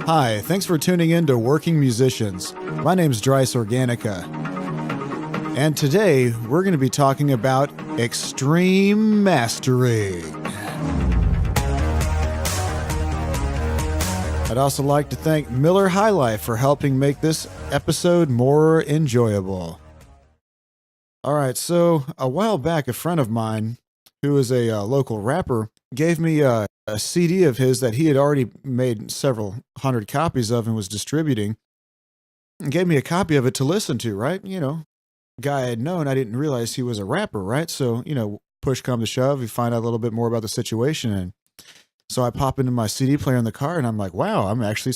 Hi, thanks for tuning in to Working Musicians. My name's Dris Organica. And today we're going to be talking about extreme mastering. I'd also like to thank Miller High Life for helping make this episode more enjoyable. Alright, so a while back a friend of mine, who is a local rapper, gave me a CD of his that he had already made several hundred copies of and was distributing, and gave me a copy of it to listen to, right? You know, guy I had known, I didn't realize he was a rapper, right? So, you know, push come to shove, you find out a little bit more about the situation, and so I pop into my CD player in the car, and I'm like, wow, I'm actually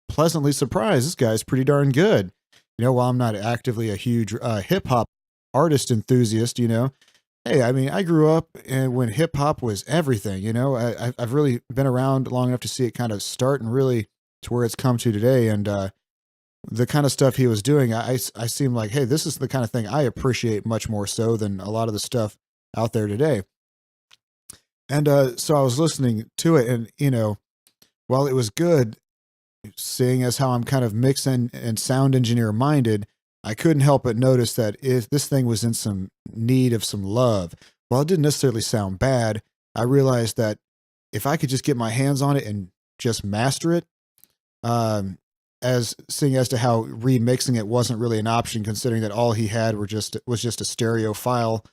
pleasantly surprised. This guy's pretty darn good. You know, while I'm not actively a huge hip-hop artist enthusiast, you know, hey, I mean, I grew up and when hip hop was everything, you know, I've really been around long enough to see it kind of start and really to where it's come to today. And the kind of stuff he was doing, I seem like, hey, this is the kind of thing I appreciate much more so than a lot of the stuff out there today. And so I was listening to it, and, you know, while it was good, seeing as how I'm kind of mix and sound engineer minded, I couldn't help but notice that if this thing was in some need of some love, while it didn't necessarily sound bad, I realized that if I could just get my hands on it and just master it, as seeing as to how remixing it wasn't really an option, considering that all he had was just a stereo file,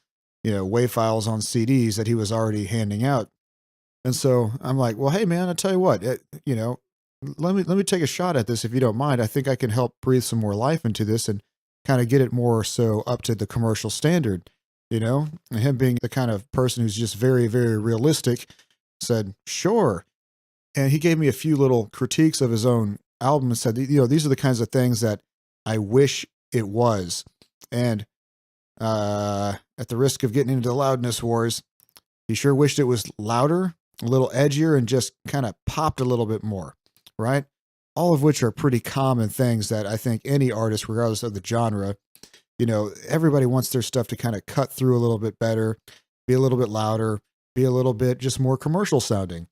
you know, WAV files on CDs that he was already handing out. And so I'm like, well, hey man, I'll tell you what, you know, let me take a shot at this if you don't mind. I think I can help breathe some more life into this and kind of get it more so up to the commercial standard, you know, and him being the kind of person who's just very, very realistic, said, sure. And he gave me a few little critiques of his own album and said, you know, these are the kinds of things that I wish it was. And at the risk of getting into the loudness wars, he sure wished it was louder, a little edgier, and just kind of popped a little bit more, right? All of which are pretty common things that I think any artist, regardless of the genre, you know, everybody wants their stuff to kind of cut through a little bit better, be a little bit louder, be a little bit just more commercial sounding.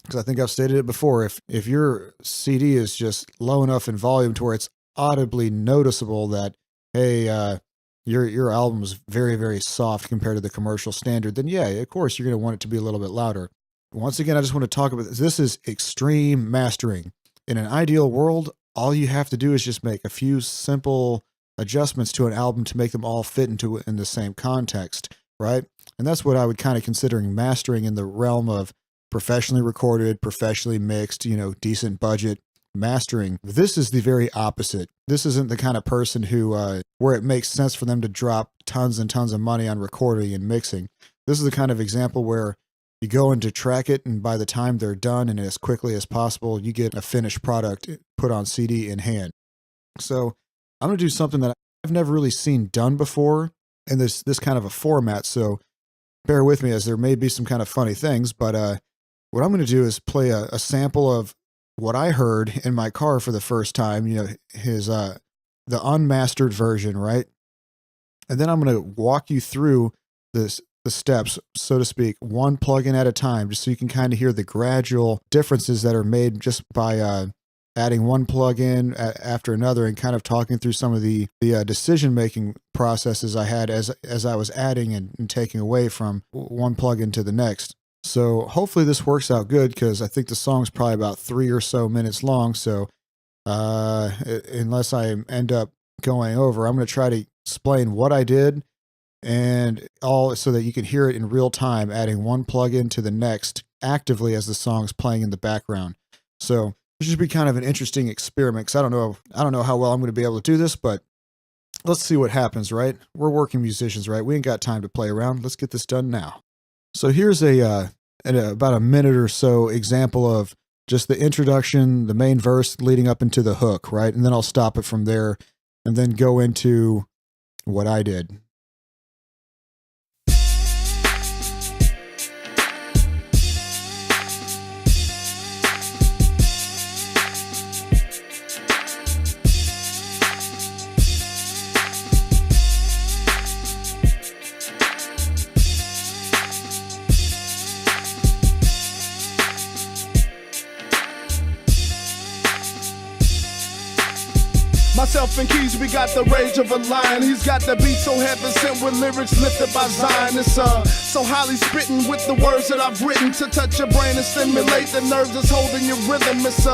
Because I think I've stated it before, if your CD is just low enough in volume to where it's audibly noticeable that, hey, your album is very, very soft compared to the commercial standard, then yeah, of course you're going to want it to be a little bit louder. Once again, I just want to talk about this. This is extreme mastering. In an ideal world, all you have to do is just make a few simple adjustments to an album to make them all fit in the same context, right? And that's what I would kind of considering mastering in the realm of professionally recorded, professionally mixed, you know, decent budget mastering. This is the very opposite. This isn't the kind of person who, where it makes sense for them to drop tons and tons of money on recording and mixing. This is the kind of example where you go in to track it, and by the time they're done and as quickly as possible, you get a finished product put on CD in hand. So I'm going to do something that I've never really seen done before in this kind of a format. So bear with me as there may be some kind of funny things, but what I'm going to do is play a sample of what I heard in my car for the first time, you know, his the unmastered version, right? And then I'm going to walk you through the steps, so to speak, one plugin at a time, just so you can kind of hear the gradual differences that are made just by adding one plugin after another, and kind of talking through some of the decision-making processes I had as I was adding and taking away from one plugin to the next. So hopefully this works out good, because I think the song's probably about 3 or so minutes long. So unless I end up going over, I'm going to try to explain what I did, and all so that you can hear it in real time, adding one plugin to the next actively as the song's playing in the background. So this should be kind of an interesting experiment, because I don't know how well I'm going to be able to do this, but let's see what happens, right? We're working musicians, right? We ain't got time to play around. Let's get this done now. So here's about a minute or so example of just the introduction, the main verse leading up into the hook, right? And then I'll stop it from there and then go into what I did. Myself and Keys, we got the rage of a lion. He's got the beat so heaven sent with lyrics lifted by Zion. It's so highly spitting with the words that I've written to touch your brain and stimulate the nerves that's holding your rhythm. It's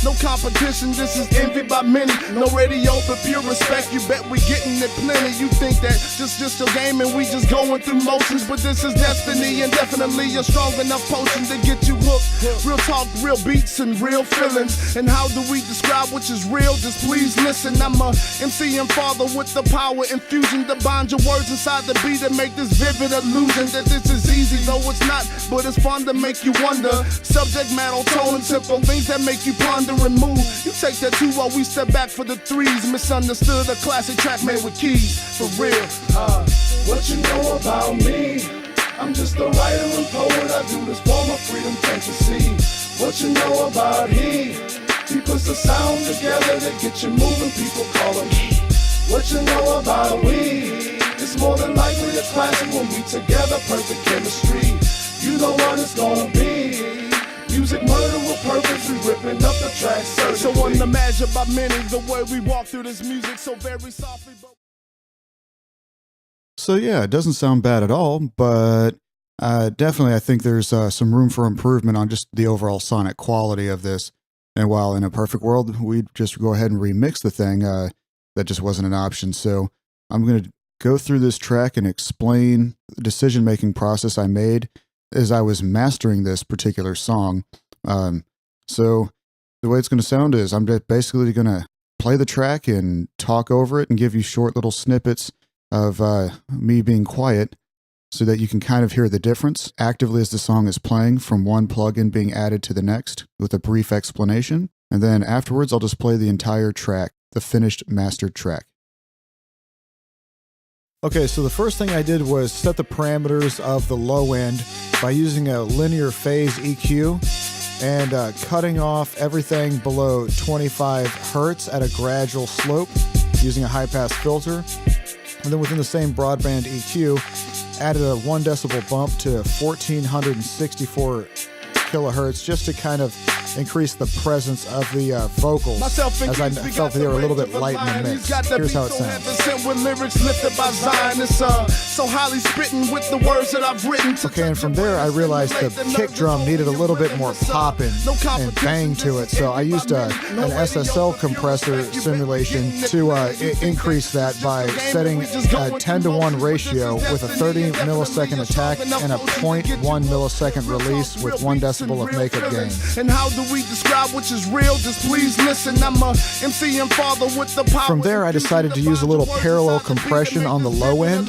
no competition, this is envied by many. No radio, but pure respect, you bet we getting it plenty. You think that just your game and we just going through motions, but this is destiny and definitely a strong enough potion to get you hooked. Real talk, real beats and real feelings. And how do we describe which is real? Just please listen. I'm a MC and father with the power infusion to bind your words inside the beat and make this vivid illusion that this is easy, though it's not, but it's fun to make you wonder. Subject matter, tone and simple things that make you ponder and move. You take that two while we step back for the threes. Misunderstood, a classic track made with keys, for real. What you know about me? I'm just a writer and poet, I do this for my freedom, can't you see? What you know about he puts the sound together to get you moving, people call him he. What you know about we? It's more than likely a classic when we together, perfect chemistry. You know what it's gonna be. Music murder with purpose, we ripping up the track surgically. So unimagined by many, the way we walk through this music so very softly. So yeah, it doesn't sound bad at all, but definitely I think there's some room for improvement on just the overall sonic quality of this. And while in a perfect world, we'd just go ahead and remix the thing, that just wasn't an option. So I'm going to go through this track and explain the decision-making process I made as I was mastering this particular song. So the way it's going to sound is I'm just basically going to play the track and talk over it and give you short little snippets of me being quiet so that you can kind of hear the difference actively as the song is playing from one plugin being added to the next with a brief explanation. And then afterwards, I'll just play the entire track, the finished mastered track. Okay, so the first thing I did was set the parameters of the low end by using a linear phase EQ and cutting off everything below 25 hertz at a gradual slope using a high-pass filter. And then within the same broadband EQ, added a 1 decibel bump to 1464 kilohertz just to kind of increase the presence of the vocals, as I felt that they were a little bit light in the mix. Here's how it sounds. With lyrics lifted by Zion, it's so highly spitting with the words that I've written. Okay, and from there I realized the kick drum needed a little bit more popping and bang to it, so I used an SSL compressor simulation to increase that by setting a 10-to-1 ratio with a 30 millisecond attack and a 0.1 millisecond release with 1 decibel of makeup gain. And how do we describe which is real? Just please listen. I'm a MC and father with the power. From there, I decided to use a little parallel compression on the low end,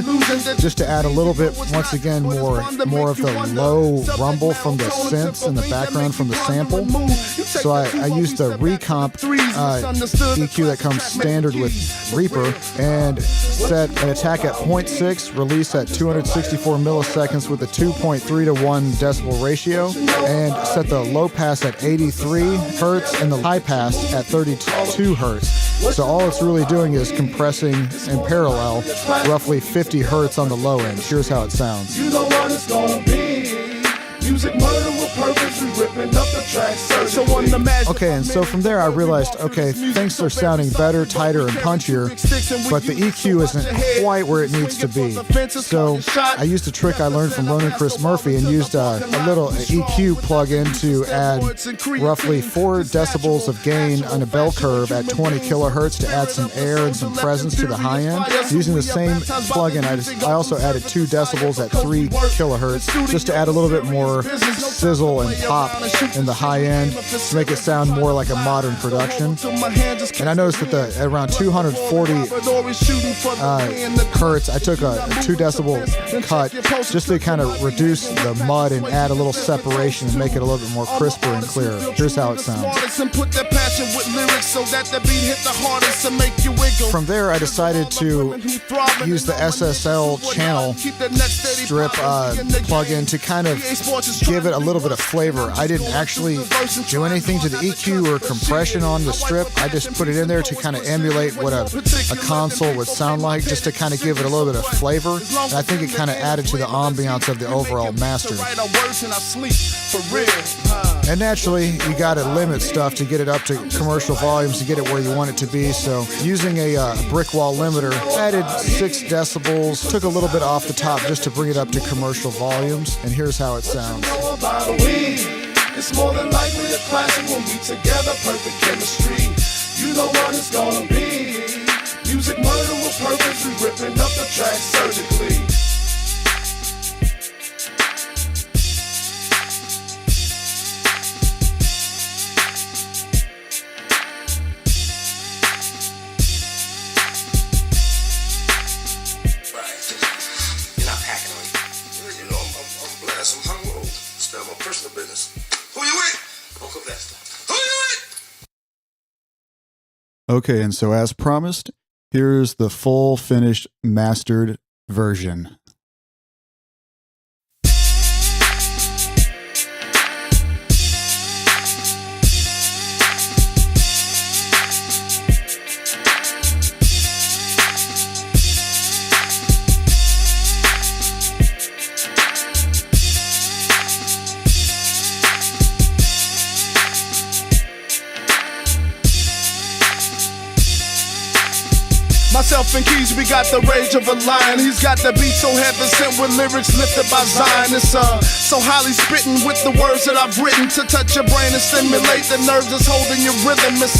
just to add a little bit, once again, more of the low rumble from the synths in the background from the sample. So I used a recomp EQ that comes standard with Reaper and set an attack at 0.6, release at 264 milliseconds with a 2.3 to 1 decibel ratio, and set the low pass at 83 hertz and the high pass at 32 hertz. So all it's really doing is compressing in parallel roughly 50 hertz on the low end. Here's how it sounds. You know what it's gonna be. Music murder with purpose, we ripping up the track. Okay, and so from there I realized, okay, things are sounding better, tighter, and punchier, but the EQ isn't quite where it needs to be. So I used a trick I learned from Ronan Chris Murphy and used a little EQ plugin to add roughly 4 decibels of gain on a bell curve at 20 kilohertz to add some air and some presence to the high end. Using the same plugin, I also added 2 decibels at 3 kilohertz just to add a little bit more sizzle and pop in the high end to make it sound more like a modern production. And I noticed that at around 240 hertz, I took a 2 decibel cut just to kind of reduce the mud and add a little separation and make it a little bit more crisper and clearer. Here's how it sounds. From there, I decided to use the SSL channel strip plugin to kind of give it a little bit of flavor. I didn't actually do anything to the EQ EQ or compression on the strip. I just put it in there to kind of emulate what a console would sound like, just to kind of give it a little bit of flavor. And I think it kind of added to the ambiance of the overall master. And naturally, you got to limit stuff to get it up to commercial volumes to get it where you want it to be. So using a brick wall limiter, added 6 decibels, took a little bit off the top just to bring it up to commercial volumes. And here's how it sounds. It's more than likely a classic when we together, perfect chemistry. You know what it's gonna be. Music murder with purpose, we ripping up the track surgically. Okay, and so as promised, here's the full finished mastered version. Myself and Keys, we got the rage of a lion. He's got the beat so heaven sent with lyrics lifted by Zion. It's so highly spitting with the words that I've written to touch your brain and stimulate the nerves that's holding your rhythm. It's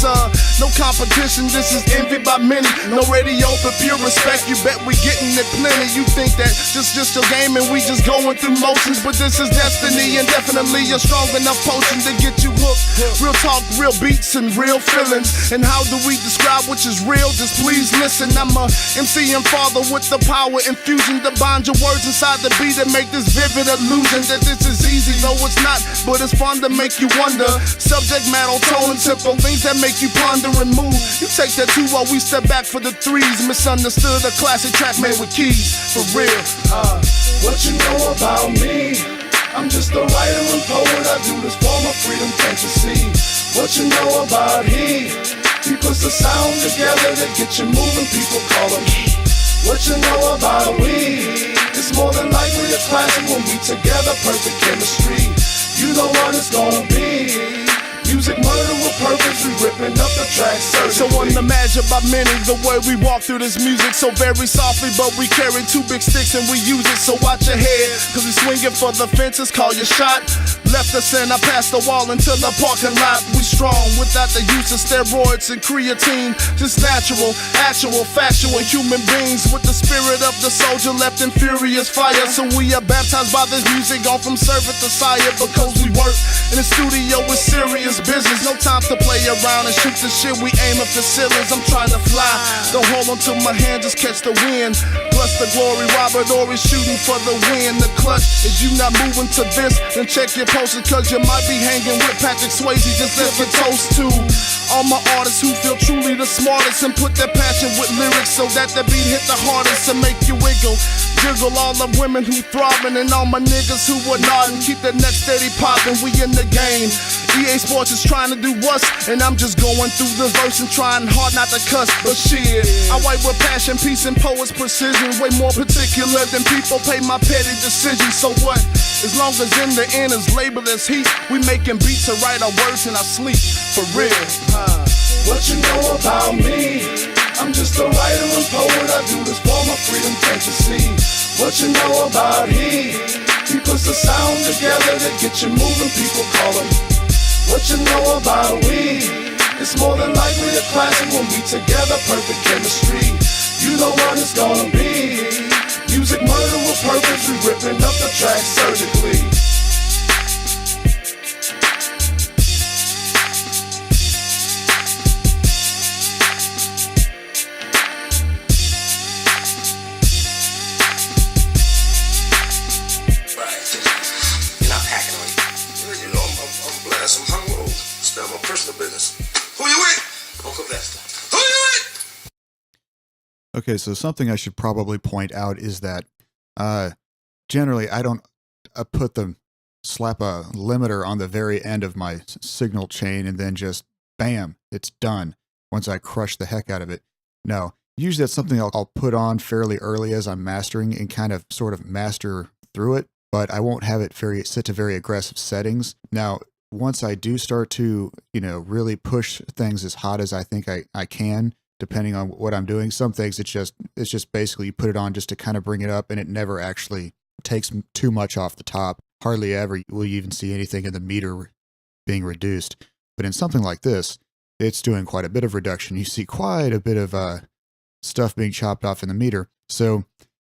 no competition, this is envied by many. No radio, but pure respect, you bet we getting it plenty. You think that just your game and we just going through motions, but this is destiny and definitely a strong enough potion to get you hooked. Real talk, real beats and real feelings. And how do we describe which is real? Just please listen. I'm a MC and father with the power infusion to bind your words inside the beat and make this vivid illusion that this is easy, though it's not, but it's fun to make you wonder. Subject matter, tone and tempo, things that make you ponder and move. You take that 2 while we step back for the 3s. Misunderstood, a classic track made with keys, for real. What you know about me? I'm just a writer and poet, I do this for my freedom, can't you see? What you know about he? He puts the sound together to get you moving, people call him. What you know about we? It's more than likely a classic when we together, perfect chemistry. You know what it's gonna be. Music murder with purpose, we ripping up the track surgically. So unimagined by many, the way we walk through this music so very softly, but we carry 2 big sticks and we use it, so watch your head, cause we swinging for the fences, call your shot. Left us and I passed the wall until the parking lot. We strong without the use of steroids and creatine, just natural, actual, factual human beings with the spirit of the soldier left in furious fire. So we are baptized by this music, gone from servant to sire, because we work in the studio with serious business. No time to play around and shoot the shit, we aiming for ceilings. I'm trying to fly, don't hold on to my hand, just catch the wind. Plus the glory, Robert Ory shooting for the win. The clutch is you not moving to this, then check your posters, cause you might be hanging with Patrick Swayze. Just lift your toast to all my artists who feel truly the smartest and put their passion with lyrics so that the beat hit the hardest and make you wiggle. Jiggle all the women who throbbing and all my niggas who are nodding. Keep the neck steady popping, we in the game. EA Sports is trying to do us, and I'm just going through the verse and trying hard not to cuss. But shit, I write with passion, peace, and poets' precision. Way more particular than people pay my petty decisions. So what? As long as in the end is labeled as heat, we making beats to write our words in our sleep. For real. What you know about me? I'm just a writer and poet, I do this for my freedom, can't you see? What you know about he? He puts the sound together to get you moving, people call him. What you know about we? It's more than likely a classic when we together, perfect chemistry. You know what it's gonna be. Music murder with purpose, we ripping up the track surgically. Okay, so something I should probably point out is that generally I don't put the slap a limiter on the very end of my signal chain and then just bam, it's done once I crush the heck out of it. No, usually that's something I'll put on fairly early as I'm mastering and kind of sort of master through it, but I won't have it set to very aggressive settings. Now, once I do start to, really push things as hot as I think I can, depending on what I'm doing, some things it's just basically you put it on just to kind of bring it up, and it never actually takes too much off the top. Hardly ever will you even see anything in the meter being reduced. But in something like this, it's doing quite a bit of reduction. You see quite a bit of stuff being chopped off in the meter. So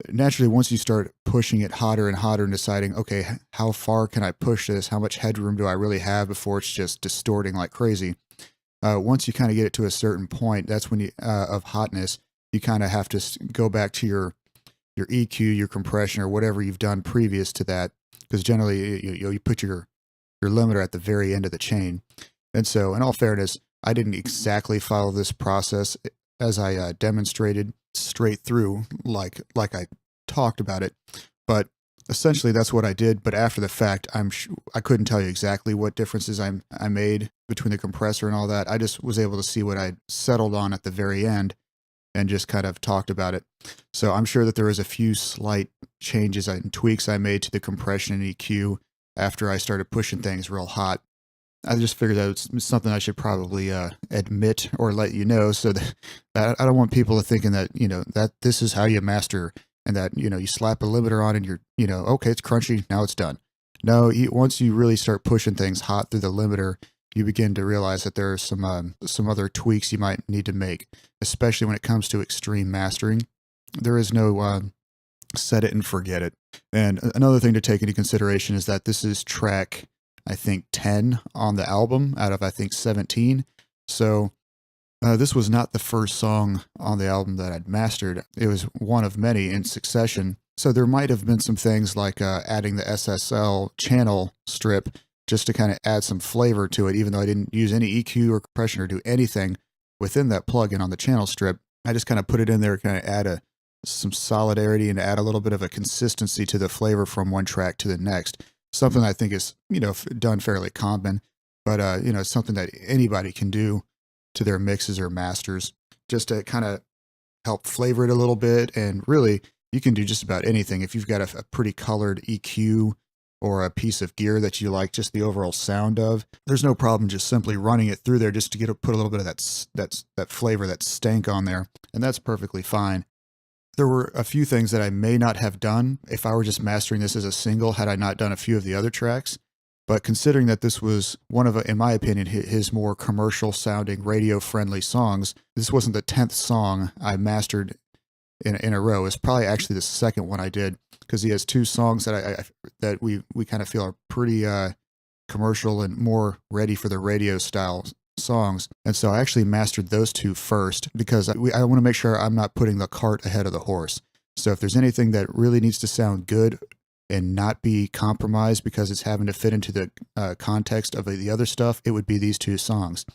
naturally, once you start pushing it hotter and hotter and deciding, okay, how far can I push this? How much headroom do I really have before it's just distorting like crazy? Once you kind of get it to a certain point, that's when of hotness, you kind of have to go back to your EQ, your compression, or whatever you've done previous to that, because generally you put your limiter at the very end of the chain. And so, in all fairness, I didn't exactly follow this process as I demonstrated straight through, like I talked about it, but essentially that's what I did. But after the fact, I couldn't tell you exactly what differences I made between the compressor and all that. I just was able to see what I settled on at the very end and just kind of talked about it. So I'm sure that there was a few slight changes and tweaks I made to the compression and EQ after I started pushing things real hot. I just figured that it's something I should probably admit or let you know, so that I don't want people to thinking that, that this is how you master, and that, you slap a limiter on and you're, okay, it's crunchy, now it's done. No, once you really start pushing things hot through the limiter, you begin to realize that there are some other tweaks you might need to make, especially when it comes to extreme mastering. There is no set it and forget it. And another thing to take into consideration is that this is track, I think, 10 on the album out of, I think, 17. So this was not the first song on the album that I'd mastered. It was one of many in succession. So there might have been some things like adding the SSL channel strip just to kind of add some flavor to it, even though I didn't use any EQ or compression or do anything within that plugin on the channel strip. I just kind of put it in there, kind of add some solidarity and add a little bit of a consistency to the flavor from one track to the next. Something I think is, done fairly common, but, it's something that anybody can do to their mixes or masters just to kind of help flavor it a little bit. And really, you can do just about anything. If you've got a pretty colored EQ or a piece of gear that you like just the overall sound of, there's no problem just simply running it through there just to put a little bit of that flavor, that stank on there. And that's perfectly fine. There were a few things that I may not have done if I were just mastering this as a single, had I not done a few of the other tracks. But considering that this was one of, in my opinion, his more commercial sounding, radio friendly songs, this wasn't the 10th song I mastered in a row. It's probably actually the second one I did, because he has two songs that we kind of feel are pretty commercial and more ready for the radio style songs. And so I actually mastered those two first, because I want to make sure I'm not putting the cart ahead of the horse. So if there's anything that really needs to sound good and not be compromised because it's having to fit into the context of the other stuff, it would be these two songs.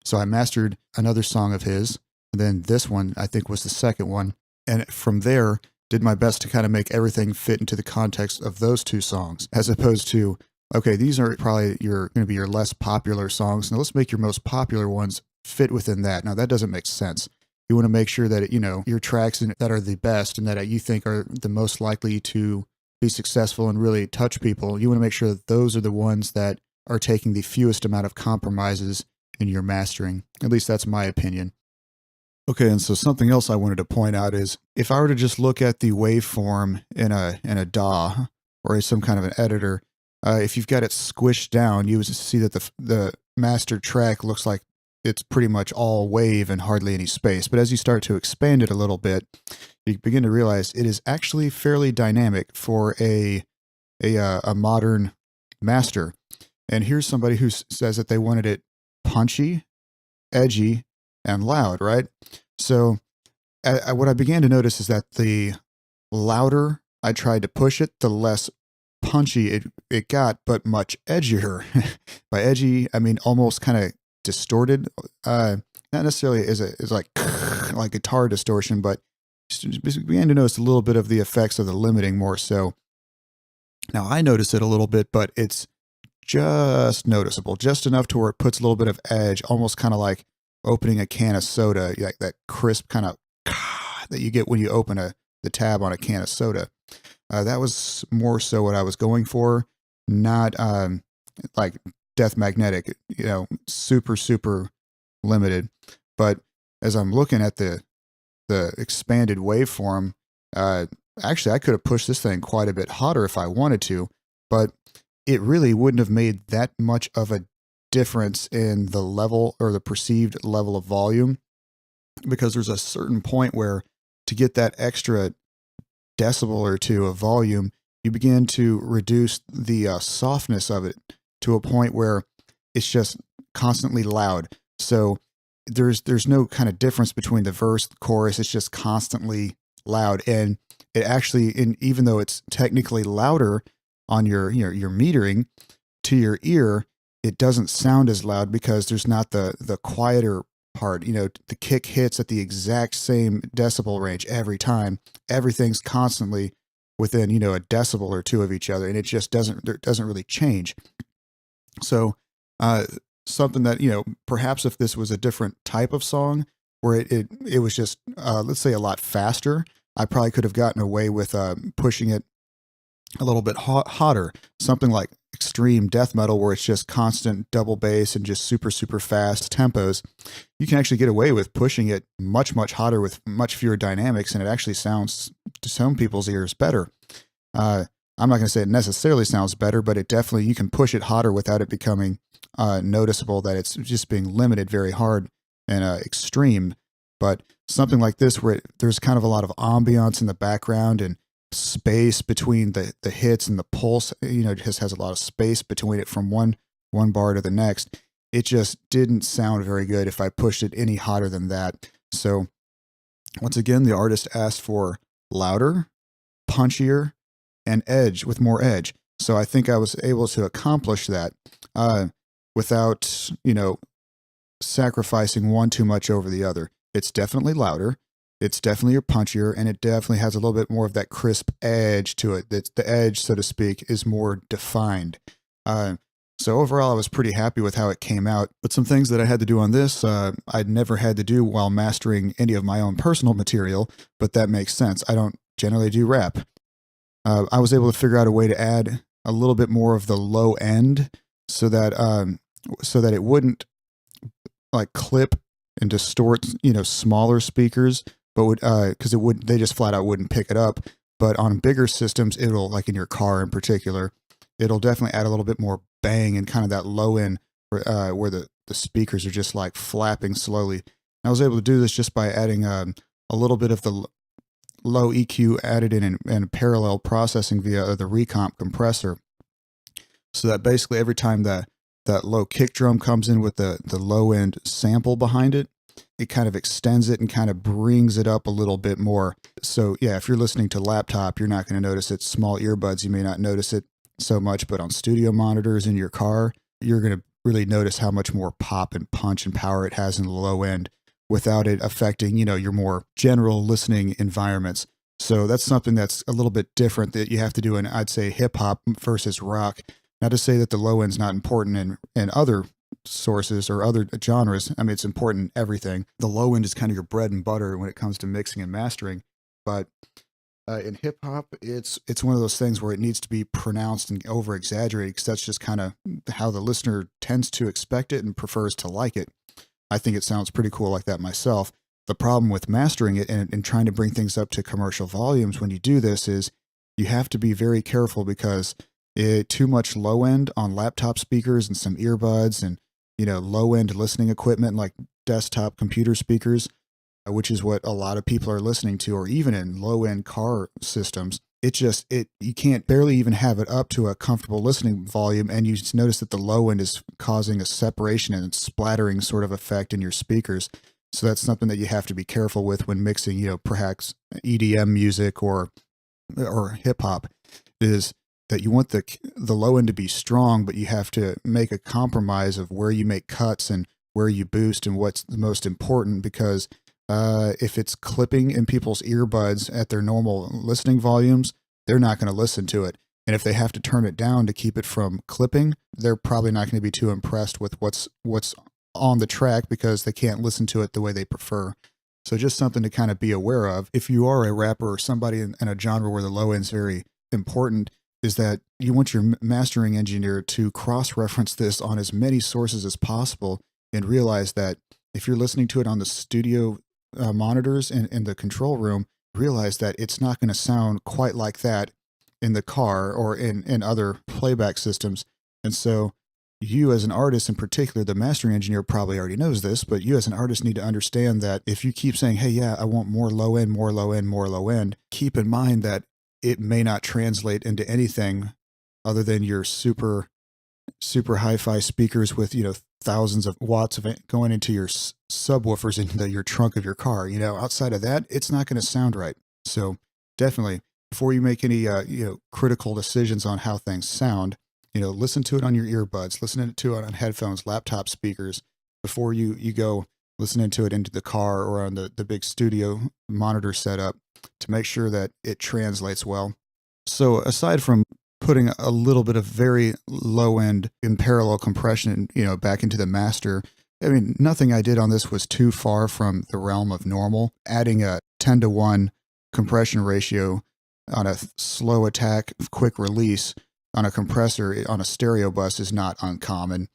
So I mastered another song of his, and then this one I think was the second one. And from there, did my best to kind of make everything fit into the context of those two songs, as opposed to, okay, these are probably going to be your less popular songs. Now let's make your most popular ones fit within that. Now that doesn't make sense. You want to make sure that, your tracks that are the best and that you think are the most likely to be successful and really touch people, you want to make sure that those are the ones that are taking the fewest amount of compromises in your mastering. At least that's my opinion. Okay, and so something else I wanted to point out is, if I were to just look at the waveform in a DAW or some kind of an editor, if you've got it squished down, you would see that the master track looks like it's pretty much all wave and hardly any space. But as you start to expand it a little bit, you begin to realize it is actually fairly dynamic for a modern master. And here's somebody who says that they wanted it punchy, edgy, and loud, right? So what I began to notice is that the louder I tried to push it, the less punchy it got, but much edgier. By edgy, I mean almost kind of distorted. Not necessarily is like guitar distortion, but just began to notice a little bit of the effects of the limiting more so. Now I notice it a little bit, but it's just noticeable, just enough to where it puts a little bit of edge, almost kind of like opening a can of soda, like that crisp kind of that you get when you open the tab on a can of soda. That was more so what I was going for, not like Death Magnetic, super, super limited. But as I'm looking at the expanded waveform, actually I could have pushed this thing quite a bit hotter if I wanted to, but it really wouldn't have made that much of a difference in the level or the perceived level of volume, because there's a certain point where to get that extra decibel or two of volume, you begin to reduce the softness of it to a point where it's just constantly loud. So there's no kind of difference between the verse, the chorus. It's just constantly loud, and it actually, even though it's technically louder on your metering, to your ear, it doesn't sound as loud because there's not the quieter part. The kick hits at the exact same decibel range every time. Everything's constantly within a decibel or two of each other, and it just doesn't really change. So something that perhaps if this was a different type of song where it was just let's say a lot faster, I probably could have gotten away with pushing it a little bit hotter, something like extreme death metal where it's just constant double bass and just super, super fast tempos. You can actually get away with pushing it much, much hotter with much fewer dynamics, and it actually sounds to some people's ears better. I'm not going to say it necessarily sounds better, but it definitely, you can push it hotter without it becoming noticeable that it's just being limited very hard and extreme. But something like this where there's kind of a lot of ambiance in the background and space between the hits and the pulse, it just has a lot of space between it from one bar to the next. It just didn't sound very good if I pushed it any hotter than that. So once again, the artist asked for louder, punchier, and edge, with more edge. So I think I was able to accomplish that without, sacrificing one too much over the other. It's definitely louder. It's definitely punchier, and it definitely has a little bit more of that crisp edge to it. The edge, so to speak, is more defined. So overall, I was pretty happy with how it came out. But some things that I had to do on this, I'd never had to do while mastering any of my own personal material, but that makes sense. I don't generally do rap. I was able to figure out a way to add a little bit more of the low end so that it wouldn't like clip and distort, smaller speakers, but because they just flat out wouldn't pick it up. But on bigger systems, it'll, like in your car in particular, it'll definitely add a little bit more bang and kind of that low end where the speakers are just like flapping slowly. And I was able to do this just by adding a little bit of the low EQ added in parallel processing via the recomp compressor. So that basically every time that low kick drum comes in with the low end sample behind it, it kind of extends it and kind of brings it up a little bit more. So yeah, if you're listening to laptop, you're not going to notice it. Small earbuds, you may not notice it so much, but on studio monitors in your car, you're going to really notice how much more pop and punch and power it has in the low end without it affecting, your more general listening environments. So that's something that's a little bit different that you have to do in, I'd say, hip hop versus rock. Not to say that the low end's not important in other sources or other genres. I mean, it's important in everything. The low end is kind of your bread and butter when it comes to mixing and mastering. But in hip hop, it's one of those things where it needs to be pronounced and over exaggerated because that's just kind of how the listener tends to expect it and prefers to like it. I think it sounds pretty cool like that myself. The problem with mastering it and trying to bring things up to commercial volumes when you do this is you have to be very careful because too much low end on laptop speakers and some earbuds and low end listening equipment like desktop computer speakers, which is what a lot of people are listening to, or even in low end car systems. You can't barely even have it up to a comfortable listening volume, and you notice that the low end is causing a separation and splattering sort of effect in your speakers. So that's something that you have to be careful with when mixing, perhaps EDM music or hip hop, is that you want the low end to be strong, but you have to make a compromise of where you make cuts and where you boost and what's the most important, because if it's clipping in people's earbuds at their normal listening volumes, they're not going to listen to it. And if they have to turn it down to keep it from clipping, they're probably not going to be too impressed with what's on the track because they can't listen to it the way they prefer. So just something to kind of be aware of. If you are a rapper or somebody in a genre where the low end is very important, is that you want your mastering engineer to cross-reference this on as many sources as possible and realize that if you're listening to it on the studio monitors in the control room, realize that it's not going to sound quite like that in the car or in other playback systems. And so you as an artist in particular, the mastering engineer probably already knows this, but you as an artist need to understand that if you keep saying, hey, yeah, I want more low end, more low end, more low end, keep in mind that it may not translate into anything other than your super hi-fi speakers with, thousands of watts of it going into your subwoofers into your trunk of your car. Outside of that, it's not going to sound right. So definitely, before you make any, critical decisions on how things sound, listen to it on your earbuds, listen to it on headphones, laptop speakers, before you go listening to it into the car or on the big studio monitor setup to make sure that it translates well. So aside from putting a little bit of very low end in parallel compression, back into the master, I mean, nothing I did on this was too far from the realm of normal. Adding a 10-to-1 compression ratio on a slow attack, quick release on a compressor on a stereo bus is not uncommon.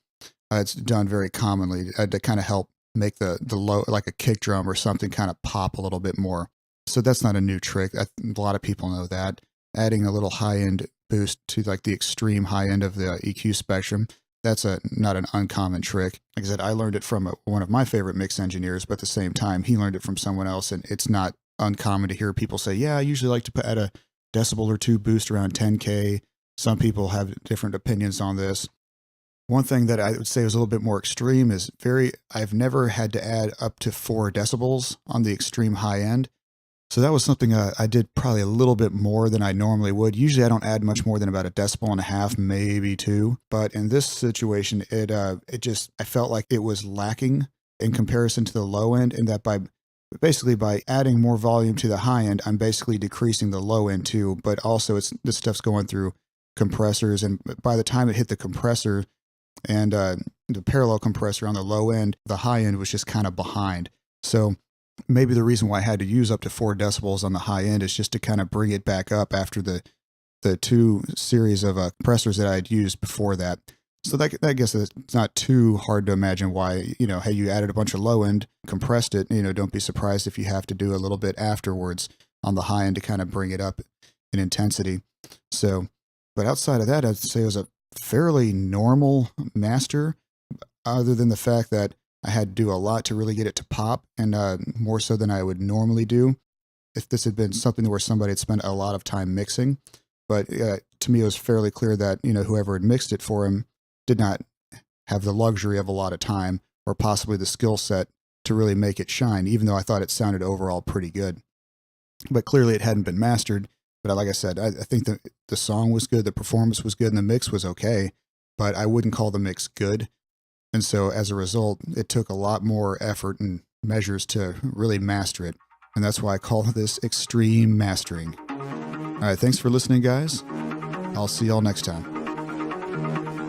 It's done very commonly to kind of help make the low, like a kick drum or something, kind of pop a little bit more. So that's not a new trick. A lot of people know that. Adding a little high-end boost to like the extreme high end of the EQ spectrum, that's not an uncommon trick. Like I said, I learned it from one of my favorite mix engineers, but at the same time, he learned it from someone else, and it's not uncommon to hear people say, yeah, I usually like to add a decibel or two boost around 10K. Some people have different opinions on this. One thing that I would say is a little bit more extreme is I've never had to add up to 4 decibels on the extreme high end. So that was something I did probably a little bit more than I normally would. Usually I don't add much more than about 1.5 decibels, maybe 2. But in this situation, I felt like it was lacking in comparison to the low end, in that by adding more volume to the high end, I'm basically decreasing the low end too. But also this stuff's going through compressors, and by the time it hit the compressor and the parallel compressor on the low end, the high end was just kind of behind. So maybe the reason why I had to use up to 4 decibels on the high end is just to kind of bring it back up after the 2 series of compressors that I had used before that. So that I guess it's not too hard to imagine why, hey, you added a bunch of low end, compressed it, don't be surprised if you have to do a little bit afterwards on the high end to kind of bring it up in intensity. So, but outside of that, I'd say it was a fairly normal master, other than the fact that I had to do a lot to really get it to pop, and more so than I would normally do if this had been something where somebody had spent a lot of time mixing. But to me, it was fairly clear that, whoever had mixed it for him did not have the luxury of a lot of time or possibly the skill set to really make it shine, even though I thought it sounded overall pretty good. But clearly it hadn't been mastered. But like I said, I think the song was good, the performance was good, and the mix was okay, but I wouldn't call the mix good. And so as a result, it took a lot more effort and measures to really master it. And that's why I call this extreme mastering. All right, thanks for listening, guys. I'll see y'all next time.